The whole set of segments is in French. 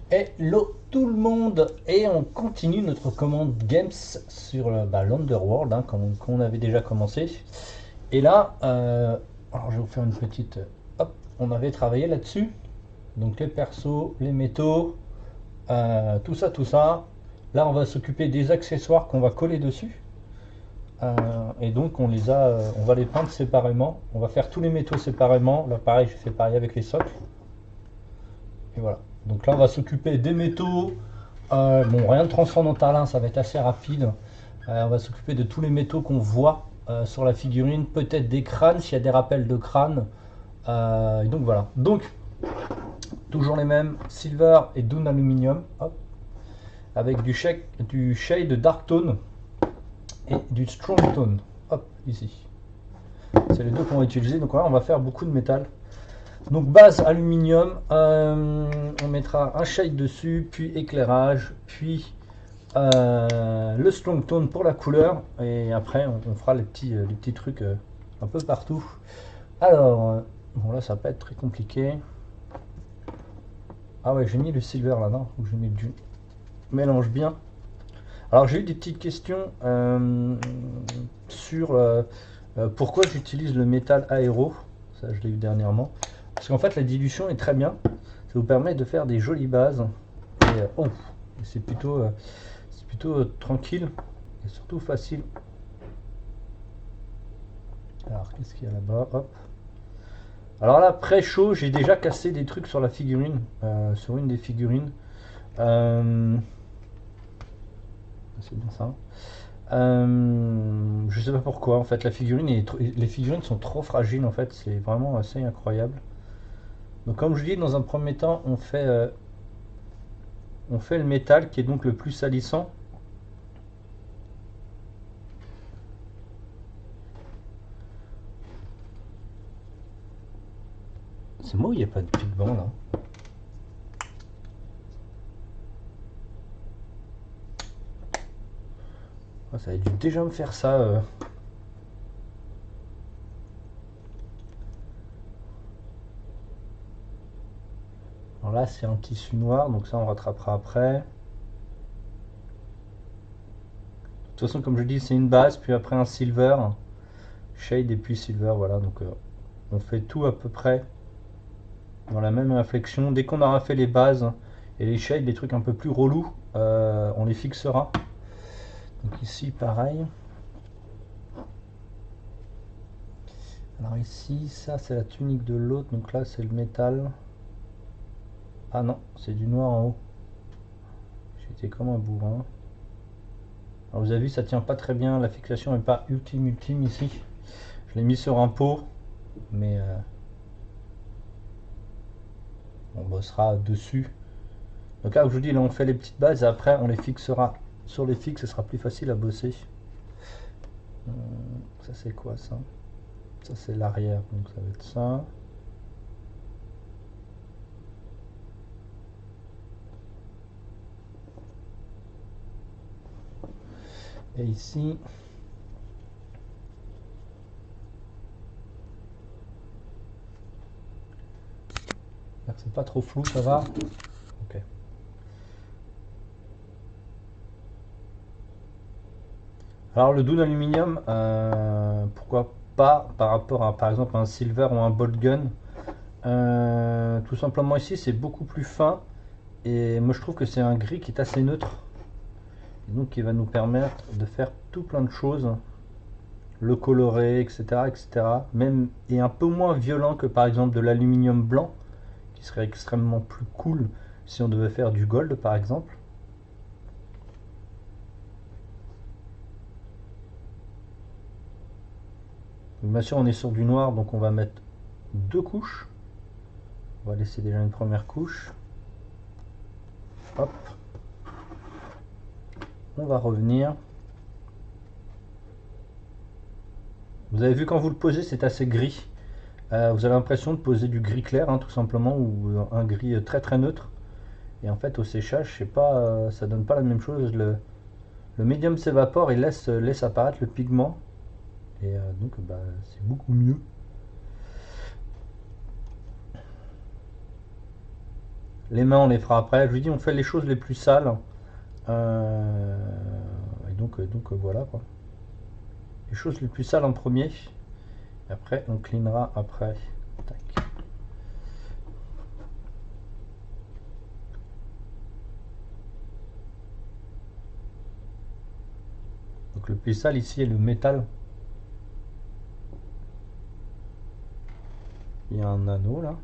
Hello tout le monde et on continue notre commande Games sur l'Underworld comme on avait déjà commencé. Et là, alors je vais vous faire une petite... Hop, on avait travaillé là-dessus. Donc les persos, les métaux, tout ça, tout ça. Là on va s'occuper des accessoires qu'on va coller dessus. Et donc on va les peindre séparément. On va faire tous les métaux séparément. Là pareil, je fais pareil avec les socles. Et voilà. Donc là on va s'occuper des métaux. Bon, rien de transcendantal, hein, ça va être assez rapide. On va s'occuper de tous les métaux qu'on voit sur la figurine, peut-être des crânes s'il y a des rappels de crâne. Et donc voilà. Donc, toujours les mêmes, silver et dune aluminium, hop, avec du shade dark tone et du strong tone, hop, ici. C'est les deux qu'on va utiliser. Donc là, on va faire beaucoup de métal. Donc base aluminium, on mettra un shade dessus, puis éclairage, puis le strong tone pour la couleur et après on fera les petits trucs un peu partout. Alors, bon là ça va pas être très compliqué. Ah ouais, j'ai mis le silver là-dedans, ou j'ai mis du mélange bien. Alors j'ai eu des petites questions sur pourquoi j'utilise le métal aéro. Ça je l'ai eu dernièrement. Parce qu'en fait la dilution est très bien. Ça vous permet de faire des jolies bases. Et, oh, c'est plutôt tranquille et surtout facile. Alors, qu'est-ce qu'il y a là-bas? Hop. Alors là, pré-chaud, j'ai déjà cassé des trucs sur la figurine, sur une des figurines. Euh, c'est bien ça. Je sais pas pourquoi. En fait, les figurines sont trop fragiles. En fait, c'est vraiment assez incroyable. Donc, comme je dis, dans un premier temps, on fait le métal qui est donc le plus salissant. C'est moi où il n'y a pas de pigment là? Ah, ça a dû déjà me faire ça. Alors là, c'est un tissu noir, donc ça on rattrapera après. De toute façon, comme je dis, c'est une base, puis après un silver, shade et puis silver, voilà. Donc on fait tout à peu près dans la même réflexion. Dès qu'on aura fait les bases et les shades, les trucs un peu plus relous, on les fixera. Donc ici, pareil. Alors ici, ça c'est la tunique de l'autre, donc là c'est le métal. Ah non, c'est du noir en haut. J'étais comme un bourrin. Alors vous avez vu, ça tient pas très bien, la fixation n'est pas ultime ici. Je l'ai mis sur un pot, mais on bossera dessus. Donc là, je vous dis, là on fait les petites bases et après on les fixera sur les fixes, ce sera plus facile à bosser. Ça c'est quoi ça? Ça c'est l'arrière, donc ça va être ça. Et ici, c'est pas trop flou, ça va? Ok. Alors le Dune aluminium, pourquoi pas par rapport à par exemple un silver ou un bolt gun. Tout simplement ici c'est beaucoup plus fin et moi je trouve que c'est un gris qui est assez neutre et donc qui va nous permettre de faire tout plein de choses, le colorer, etc., etc. Même et un peu moins violent que par exemple de l'aluminium blanc qui serait extrêmement plus cool si on devait faire du gold par exemple. Donc, bien sûr on est sur du noir donc on va mettre deux couches. On va laisser déjà une première couche. Hop. On va revenir. Vous avez vu quand vous le posez, c'est assez gris. Vous avez l'impression de poser du gris clair, hein, tout simplement, ou un gris très très neutre. Et en fait, au séchage, je sais pas, ça donne pas la même chose. Le médium s'évapore et laisse apparaître le pigment. Et donc, bah, c'est beaucoup mieux. Les mains, on les fera après. Je lui dis, on fait les choses les plus sales. Et donc voilà quoi. Les choses les plus sales en premier. Et après, on cleanera après. Tac. Donc le plus sale ici est le métal. Il y a un anneau là.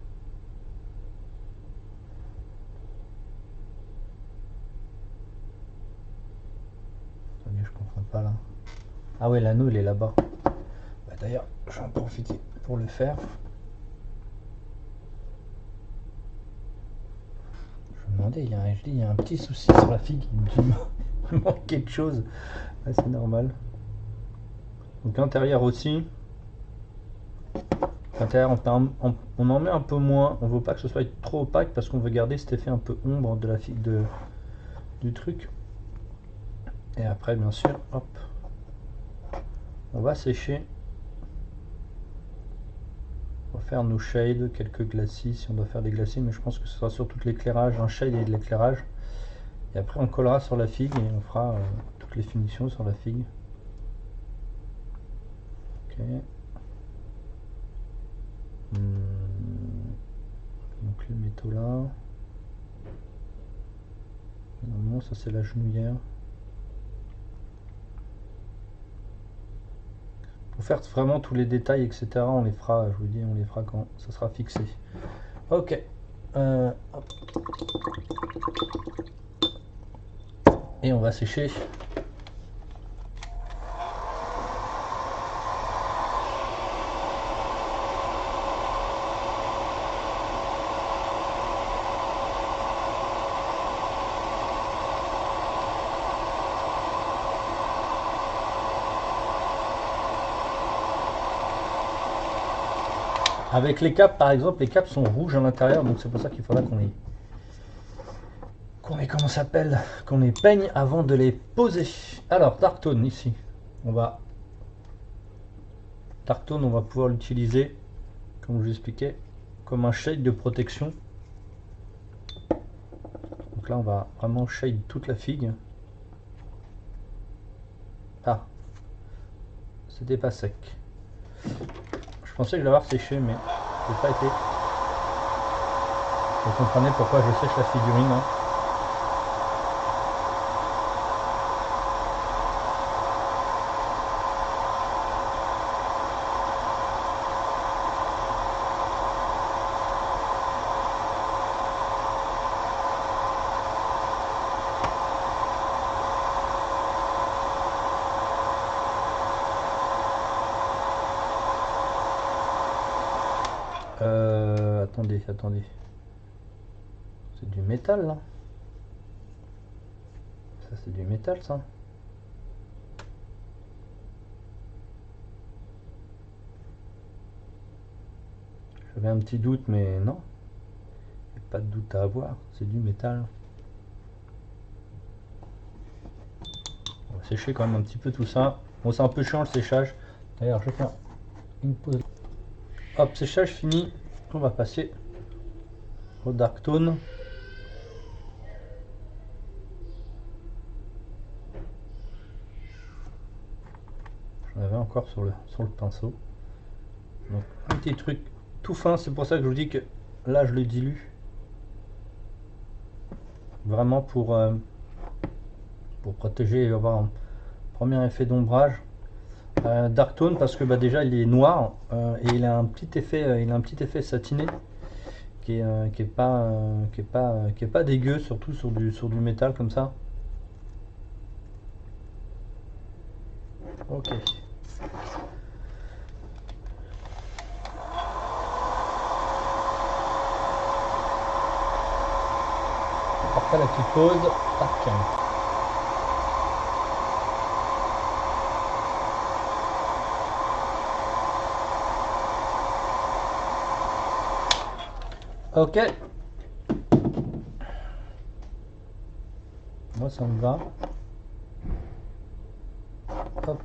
Attendez, je comprends pas là. Ah ouais, l'anneau il est là-bas. Bah, d'ailleurs, je vais en profiter pour le faire. Je me demandais, il y a un petit souci sur la figue. Il me manque quelque chose. Ah, c'est normal. Donc l'intérieur aussi. L'intérieur, on en met un peu moins. On veut pas que ce soit trop opaque parce qu'on veut garder cet effet un peu ombre de la figue du truc. Et après, bien sûr, hop, on va sécher. On va faire nos shades, quelques glacis si on doit faire des glacis, mais je pense que ce sera surtout de l'éclairage, un shade et de l'éclairage. Et après, on collera sur la figue et on fera toutes les finitions sur la figue. Ok. Donc les métaux là. Non, ça c'est la genouillère. Pour faire vraiment tous les détails, etc., on les fera, je vous dis, on les fera quand ça sera fixé. Ok. Hop. Et on va sécher. Avec les capes, par exemple, les capes sont rouges à l'intérieur, donc c'est pour ça qu'il faudra comment s'appelle, qu'on les peigne avant de les poser. Alors, Darktone ici, Darktone, on va pouvoir l'utiliser, comme je vous expliquais, comme un shade de protection. Donc là, on va vraiment shade toute la figue. Ah, c'était pas sec. Je pensais que je l'avoir séché, mais ça n'a pas été. Vous comprenez pourquoi je sèche la figurine. Hein. Attendez. C'est du métal là. Ça c'est du métal ça. J'avais un petit doute mais non. Il n'y a pas de doute à avoir. C'est du métal. On va sécher quand même un petit peu tout ça. Bon c'est un peu chiant le séchage. D'ailleurs je vais faire une pause. Hop, séchage fini. On va passer au Darktone. J'en avais encore sur le pinceau. Donc un petit truc tout fin, c'est pour ça que je vous dis que là je le dilue. Vraiment pour protéger et avoir un premier effet d'ombrage. Darktone parce que bah, déjà il est noir et il a un petit effet satiné qui est pas dégueu, surtout sur du métal comme ça. Ok. Après la petite pause, tac. Ok. Moi ça me va. Hop.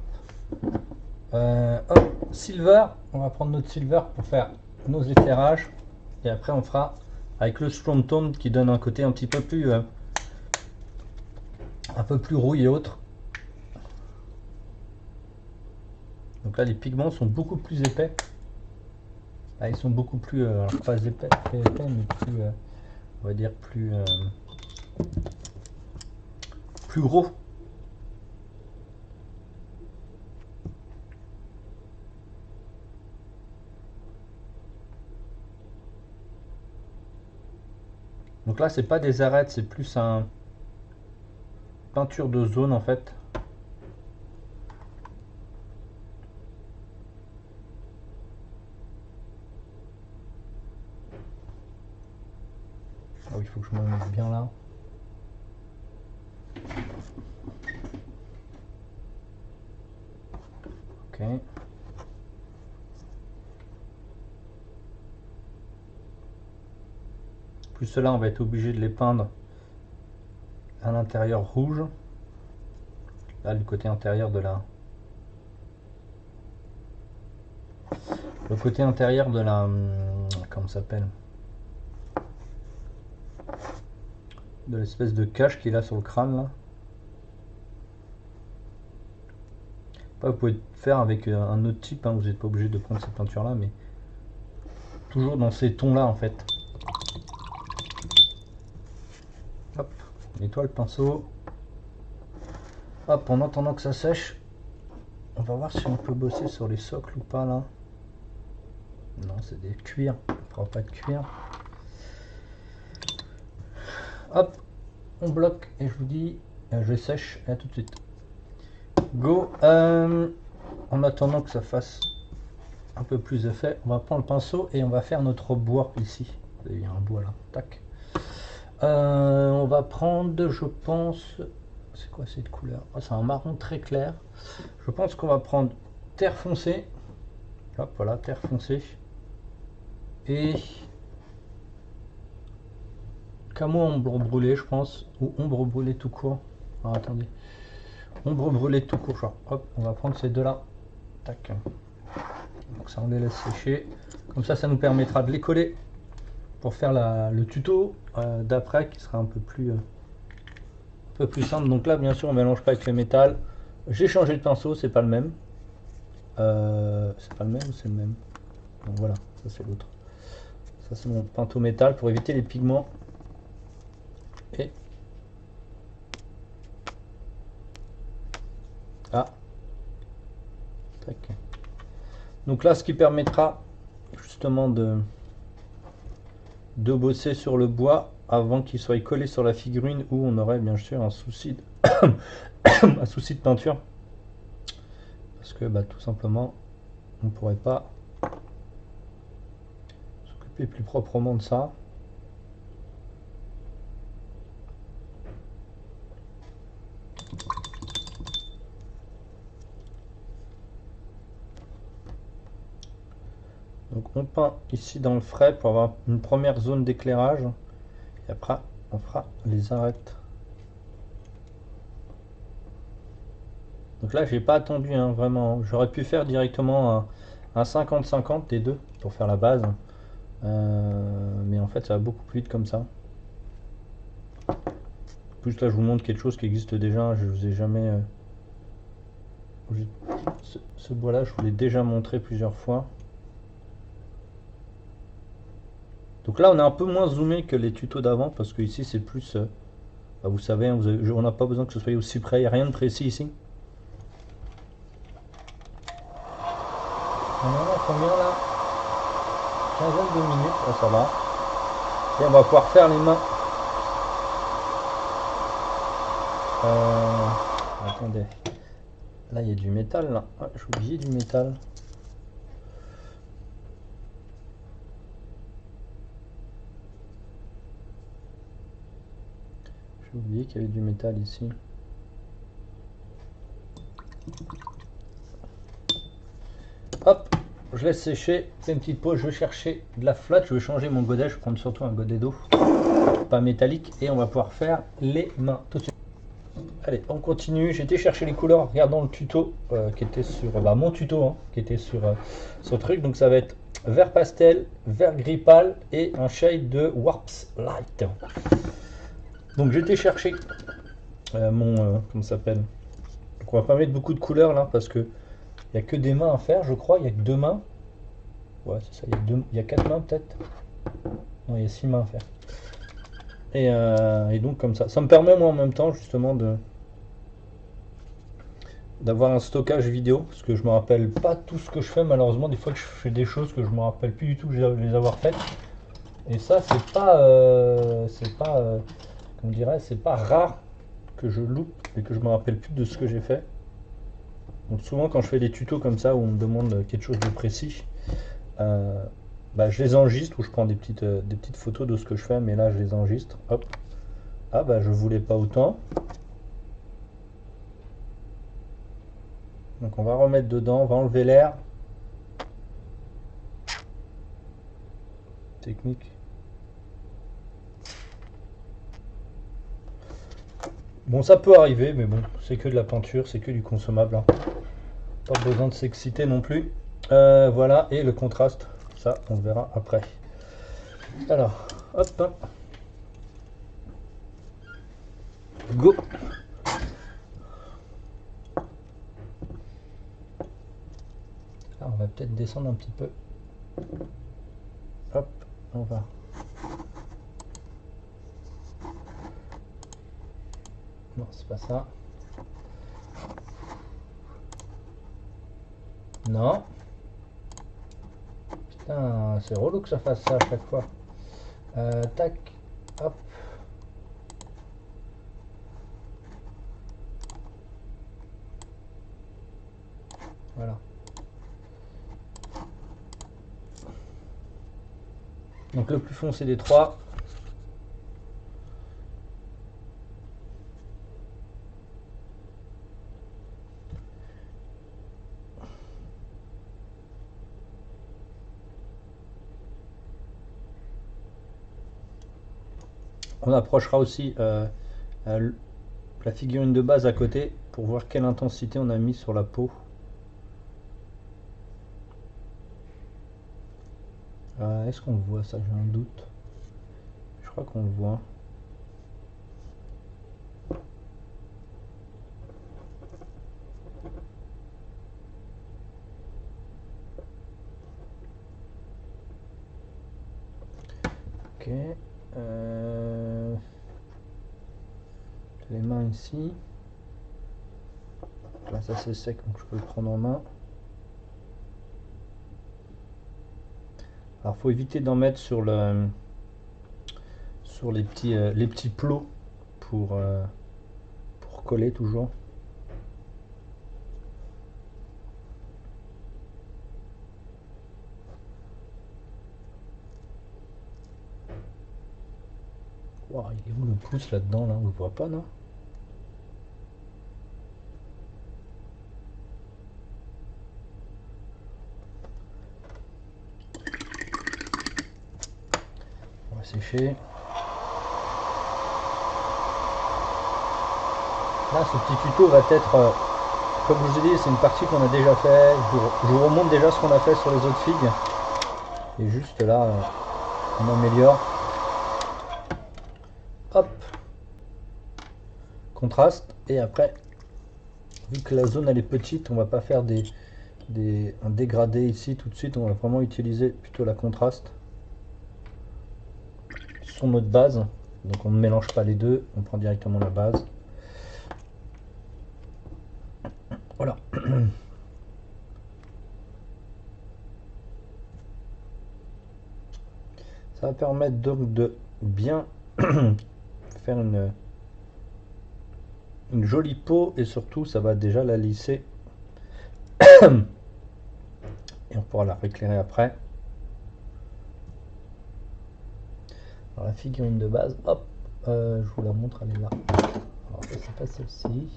Silver. On va prendre notre silver pour faire nos éclairages. Et après on fera avec le Storm Tone qui donne un côté un petit peu plus rouille et autre. Donc là les pigments sont beaucoup plus épais. Là, ils sont beaucoup plus, alors pas épais, mais plus, on va dire plus gros. Donc là c'est pas des arêtes, c'est plus un peinture de zone en fait. Ah oui, il faut que je me mette bien là. Ok. Plus cela, on va être obligé de les peindre à l'intérieur rouge. Là, du côté intérieur de la... Le côté intérieur de la... Comment ça s'appelle? De l'espèce de cache qu'il a sur le crâne là. Vous pouvez faire avec un autre type, hein, vous n'êtes pas obligé de prendre cette peinture là, mais toujours dans ces tons là en fait. Hop, on nettoie le pinceau. Hop, en attendant que ça sèche, on va voir si on peut bosser sur les socles ou pas là. Non, c'est des cuirs, on ne fera pas de cuir. Hop, on bloque et je vous dis, je sèche et à tout de suite. Go. En attendant que ça fasse un peu plus d'effet, on va prendre le pinceau et on va faire notre bois ici. Il y a un bois là, tac. On va prendre, je pense, c'est quoi cette couleur? Oh, c'est un marron très clair. Je pense qu'on va prendre terre foncée. Hop, voilà, terre foncée. Et camo ombre brûlée, je pense, ou ombre brûlée tout court. Ah, attendez. Ombre brûlée tout court, genre. Hop, on va prendre ces deux là. Tac. Donc ça, on les laisse sécher. Comme ça nous permettra de les coller pour faire le tuto d'après qui sera un peu plus simple. Donc là, bien sûr, on mélange pas avec le métal. J'ai changé de pinceau, c'est pas le même. C'est pas le même ou c'est le même? Donc voilà, ça c'est l'autre. Ça c'est mon pinceau métal pour éviter les pigments. Et ah, tac. Donc là, ce qui permettra justement de bosser sur le bois avant qu'il soit collé sur la figurine où on aurait bien sûr un souci de, un souci de peinture. Parce que bah, tout simplement, on ne pourrait pas s'occuper plus proprement de ça. Donc on peint ici dans le frais pour avoir une première zone d'éclairage. Et après, on fera les arêtes. Donc là, j'ai pas attendu, hein, vraiment. J'aurais pu faire directement un 50-50 des deux pour faire la base. Mais en fait, ça va beaucoup plus vite comme ça. En plus, là, je vous montre quelque chose qui existe déjà. Je vous ai jamais... ce bois-là, je vous l'ai déjà montré plusieurs fois. Donc là, on est un peu moins zoomé que les tutos d'avant parce que ici, c'est plus... bah, vous savez, hein, on n'a pas besoin que ce soit aussi près. Il n'y a rien de précis ici. On en a combien là? 15 de minutes, oh, ça va. Et on va pouvoir faire les mains. Attendez. Là, il y a du métal là. Ah, j'ai oublié du métal. J'ai oublié qu'il y avait du métal ici. Hop, je laisse sécher. C'est une petite pause. Je vais chercher de la flotte. Je vais changer mon godet. Je vais prendre surtout un godet d'eau, pas métallique. Et on va pouvoir faire les mains tout de suite. Allez, on continue. J'ai été chercher les couleurs en regardant le tuto qui était sur mon tuto, hein, qui était sur le truc. Donc ça va être vert pastel, vert gris pâle et un shade de Warps Light. Donc j'ai été chercher comment ça s'appelle. Donc on va pas mettre beaucoup de couleurs là parce que il n'y a que des mains à faire, je crois. Il n'y a que deux mains. Ouais, c'est ça. Il y a quatre mains peut-être. Non, il y a six mains à faire. Et donc comme ça me permet moi en même temps justement d'avoir un stockage vidéo, parce que je me rappelle pas tout ce que je fais malheureusement, des fois que je fais des choses que je me rappelle plus du tout que les avoir faites. Et ça comme dirais, c'est pas rare que je loupe et que je me rappelle plus de ce que j'ai fait. Donc souvent quand je fais des tutos comme ça où on me demande quelque chose de précis, je les enregistre ou je prends des petites photos de ce que je fais, mais là je les enregistre. Hop. Ah je voulais pas autant. Donc on va remettre dedans, on va enlever l'air. Technique. Bon, ça peut arriver, mais bon, c'est que de la peinture, c'est que du consommable, hein. Pas besoin de s'exciter non plus. Voilà, et le contraste, ça on le verra après. Alors, hop, go. Là, on va peut-être descendre un petit peu. Hop, on va. Non, c'est pas ça. Non. Putain, c'est relou que ça fasse ça à chaque fois. Tac, hop. Voilà. Donc le plus foncé des trois. On approchera aussi la figurine de base à côté pour voir quelle intensité on a mis sur la peau. Est-ce qu'on le voit ça? J'ai un doute. Je crois qu'on le voit. Ok. Les mains ici. Là ça c'est sec donc je peux le prendre en main. Alors faut éviter d'en mettre sur les petits plots pour coller toujours. Wow, il est où le pouce là-dedans là? On le voit pas non? On va sécher. Là ce petit tuto va être comme je vous ai dit, c'est une partie qu'on a déjà fait. Je vous remonte déjà ce qu'on a fait sur les autres figues. Et juste là, on améliore. Hop. Contraste. Et après, vu que la zone elle est petite, on va pas faire un dégradé ici tout de suite. On va vraiment utiliser plutôt la contraste sur notre base. Donc on ne mélange pas les deux. On prend directement la base. Voilà. Ça va permettre donc de bien faire une jolie peau et surtout ça va déjà la lisser et on pourra la rééclairer après. Alors la figurine de base, hop, je vous la montre, elle est là. Alors ça c'est pas celle-ci,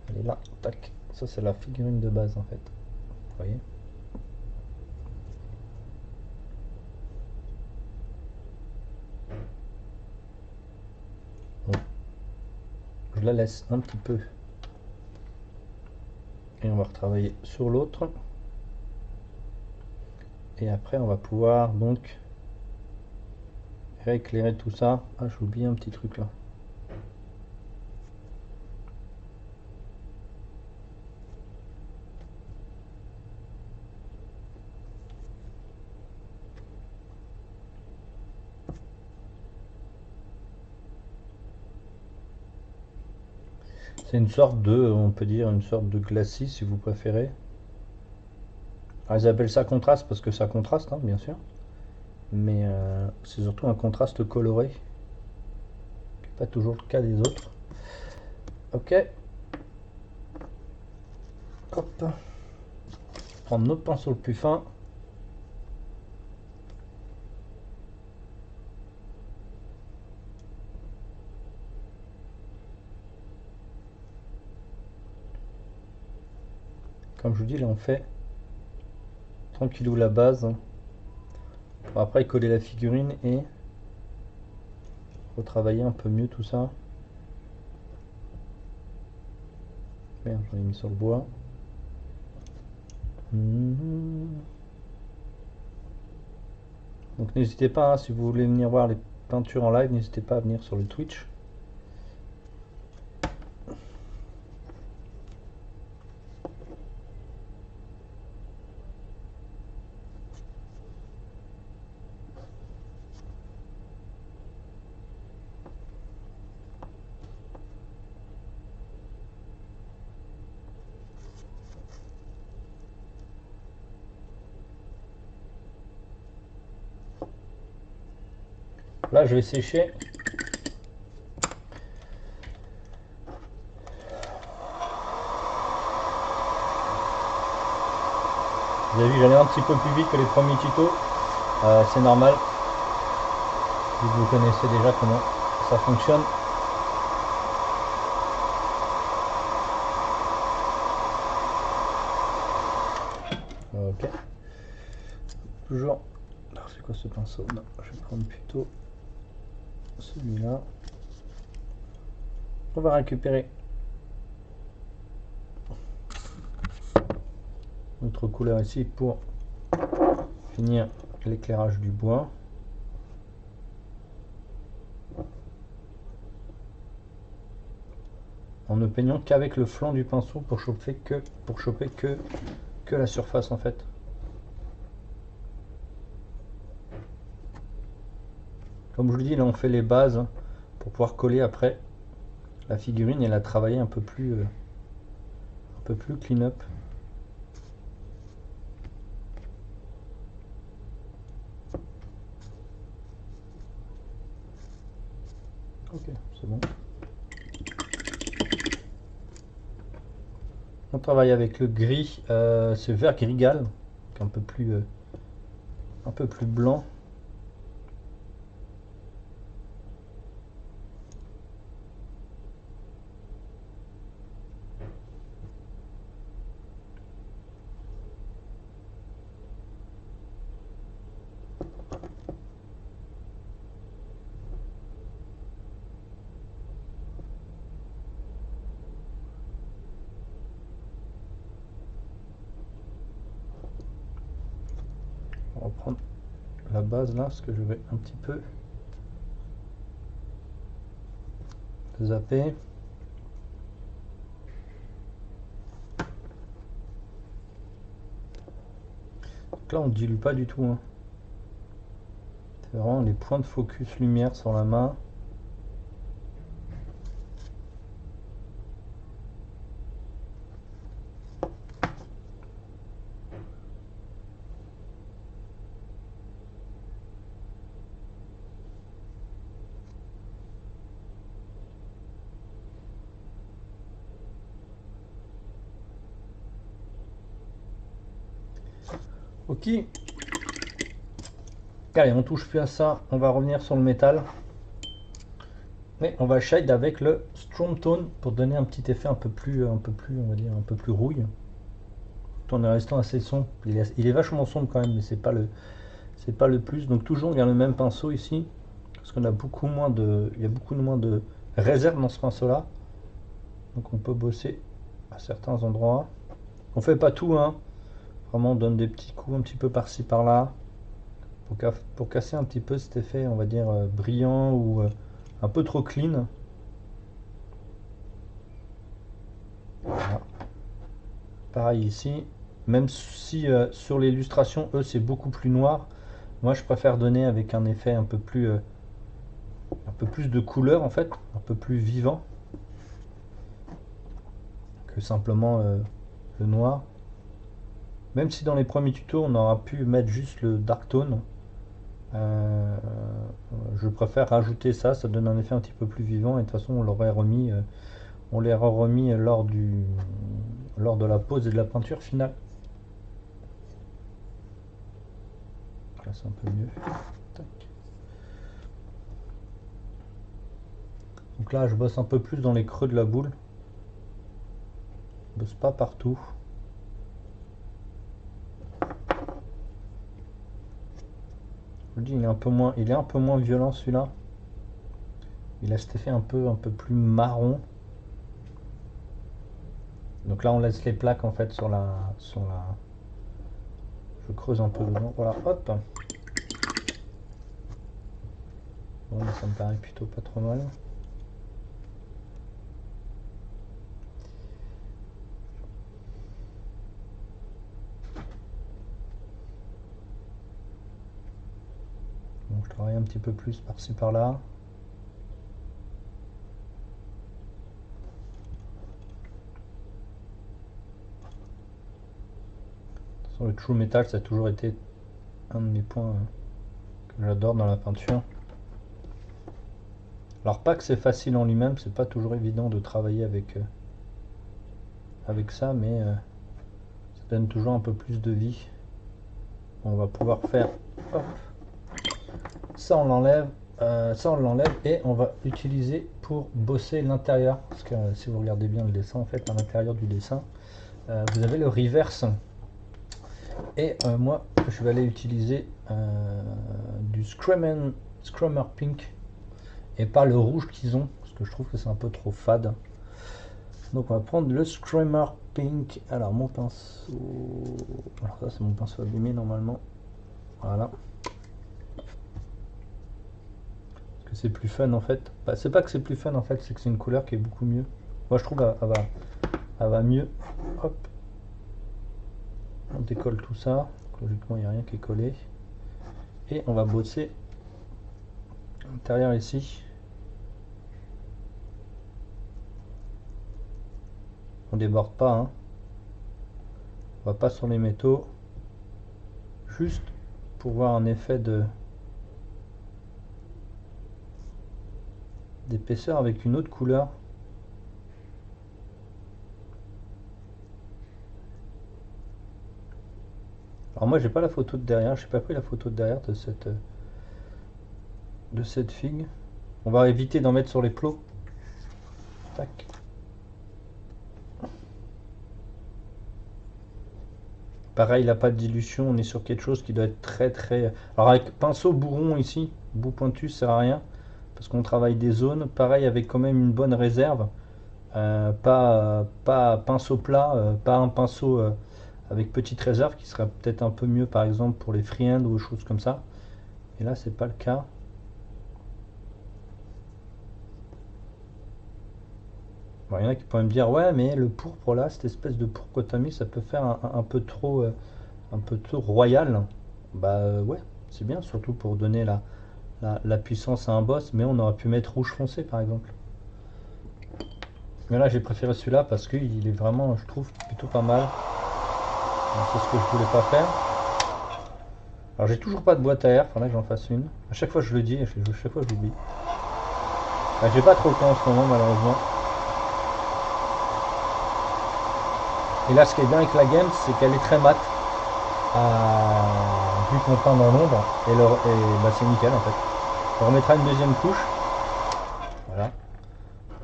elle est là, tac. Ça c'est la figurine de base en fait, vous voyez. Bon. Je je la laisse un petit peu. Et on va retravailler sur l'autre. Et après, on va pouvoir donc rééclairer tout ça. Ah, j'ai oublié un petit truc là. C'est une sorte de, on peut dire, une sorte de glacis si vous préférez. Alors, ils appellent ça contraste parce que ça contraste, hein, bien sûr. Mais c'est surtout un contraste coloré, qui n'est pas toujours le cas des autres. Ok. Hop. Prendre notre pinceau le plus fin. Comme je vous dis, là on fait tranquillou la base. Pour après coller la figurine et retravailler un peu mieux tout ça. Merde, j'en ai mis sur le bois. Donc n'hésitez pas, hein, si vous voulez venir voir les peintures en live, n'hésitez pas à venir sur le Twitch. Là je vais sécher. Vous avez vu, j'allais un petit peu plus vite que les premiers tutos. C'est normal. Vous connaissez déjà comment ça fonctionne. Ok. Toujours. Alors c'est quoi ce pinceau? Non, je vais prendre plutôt celui-là. On va récupérer notre couleur ici pour finir l'éclairage du bois. En ne peignant qu'avec le flanc du pinceau pour choper que la surface en fait. Comme je vous dis, là on fait les bases pour pouvoir coller après la figurine et la travailler un peu plus clean up. Ok, c'est bon. On travaille avec le gris, ce vert grigal, un peu plus blanc. On va reprendre la base là, parce que je vais un petit peu zapper. Donc là on ne dilue pas du tout, hein. C'est vraiment les points de focus lumière sur la main. Ok. Allez, on touche plus à ça. On va revenir sur le métal. Mais on va shade avec le Strong Tone pour donner un petit effet on va dire, un peu plus rouille. Tout en restant assez sombre. Il est vachement sombre quand même, mais c'est pas le plus. Donc toujours bien le même pinceau ici, parce qu'on a beaucoup moins de, il y a beaucoup moins de réserve dans ce pinceau là. Donc on peut bosser à certains endroits. On fait pas tout, hein. Vraiment on donne des petits coups un petit peu par-ci par-là. Pour casser un petit peu cet effet, on va dire, brillant ou un peu trop clean. Voilà. Pareil ici. Même si sur l'illustration, eux, c'est beaucoup plus noir. Moi, je préfère donner avec un effet un peu plus de couleur, en fait. Un peu plus vivant. Que simplement le noir. Même si dans les premiers tutos, on aura pu mettre juste le dark tone. Je préfère rajouter ça, ça donne un effet un petit peu plus vivant et de toute façon on l'aurait remis, on les remis lors de la pose et de la peinture finale. Là c'est un peu mieux. Tac. Donc là je bosse un peu plus dans les creux de la boule. Je bosse pas partout. Je vous dis, il est un peu moins violent celui-là. Il a cet effet un peu plus marron. Donc là on laisse les plaques en fait sur la. Je creuse un peu dedans. Voilà, hop. Bon, ça me paraît plutôt pas trop mal. Bon, je travaille un petit peu plus par-ci par-là. Le true metal, ça a toujours été un de mes points que j'adore dans la peinture. Alors pas que c'est facile en lui-même, c'est pas toujours évident de travailler avec ça, mais ça donne toujours un peu plus de vie. On va pouvoir faire hop, ça, on l'enlève, et on va utiliser pour bosser l'intérieur, parce que si vous regardez bien le dessin, en fait, à l'intérieur du dessin, vous avez le reverse. Et moi, je vais aller utiliser du Scrummer Pink et pas le rouge qu'ils ont, parce que je trouve que c'est un peu trop fade. Donc on va prendre le Scrummer Pink. Alors mon pinceau, alors ça c'est mon pinceau abîmé normalement. Voilà. Parce que c'est plus fun en fait. Bah, c'est pas que c'est plus fun en fait, c'est que c'est une couleur qui est beaucoup mieux. Moi je trouve qu'elle va mieux. Hop. On décolle tout ça. Logiquement il n'y a rien qui est collé. Et on va bosser à l'intérieur ici. On déborde pas, hein. On va pas sur les métaux. Juste pour voir un effet d'épaisseur avec une autre couleur. Alors moi j'ai pas la photo de derrière, j'ai pas pris la photo de derrière de cette figue. On va éviter d'en mettre sur les plots. Tac. Pareil, il n'a pas de dilution, on est sur quelque chose qui doit être très. Alors avec pinceau bourron ici, bout pointu, ça sert à rien, parce qu'on travaille des zones. Pareil avec quand même une bonne réserve. Pas pinceau plat, pas un pinceau avec petite réserve qui serait peut-être un peu mieux par exemple pour les freehands ou des choses comme ça. Et là c'est pas le cas. Bon, il y en a qui pourraient me dire ouais mais le pourpre là, cette espèce de pourpre que tu as mis, ça peut faire un peu trop royal. Bah ouais, c'est bien, surtout pour donner la puissance à un boss, mais on aurait pu mettre rouge foncé par exemple. Mais là j'ai préféré celui-là parce qu'il est vraiment, je trouve, plutôt pas mal. C'est ce que je voulais pas faire. Alors j'ai toujours pas de boîte à air, faudrait que j'en fasse une. À chaque fois je le dis, à chaque fois j'oublie. J'ai pas trop le temps en ce moment malheureusement. Et là ce qui est bien avec la game, c'est qu'elle est très mate. Vu qu'on peint dans l'ombre, et bah, c'est nickel en fait. On remettra une deuxième couche. Voilà.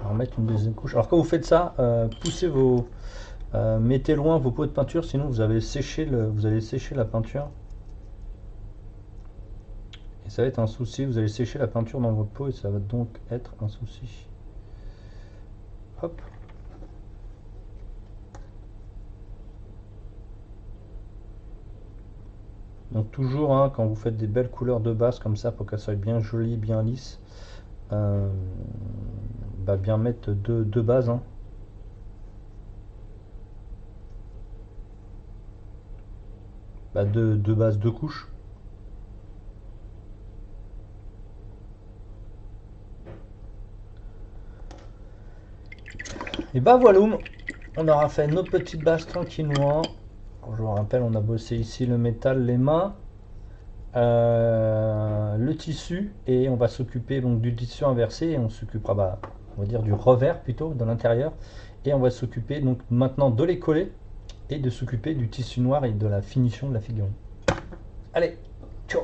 On va remettre une deuxième couche. Alors quand vous faites ça, poussez mettez loin vos pots de peinture, sinon vous allez sécher la peinture. Et ça va être un souci, vous allez sécher la peinture dans votre pot et ça va donc être un souci. Hop. Donc toujours, hein, quand vous faites des belles couleurs de base comme ça, pour qu'elles soient bien jolies, bien lisses, euh, bah bien mettre deux bases, hein. Bah deux bases, deux couches. Et bah voilà, on aura fait nos petites bases tranquillement. Je vous rappelle, on a bossé ici le métal, les mains, le tissu, et on va s'occuper donc du tissu inversé, et on s'occupera, bah, on va dire du revers plutôt, de l'intérieur, et on va s'occuper donc maintenant de les coller et de s'occuper du tissu noir et de la finition de la figurine. Allez, ciao!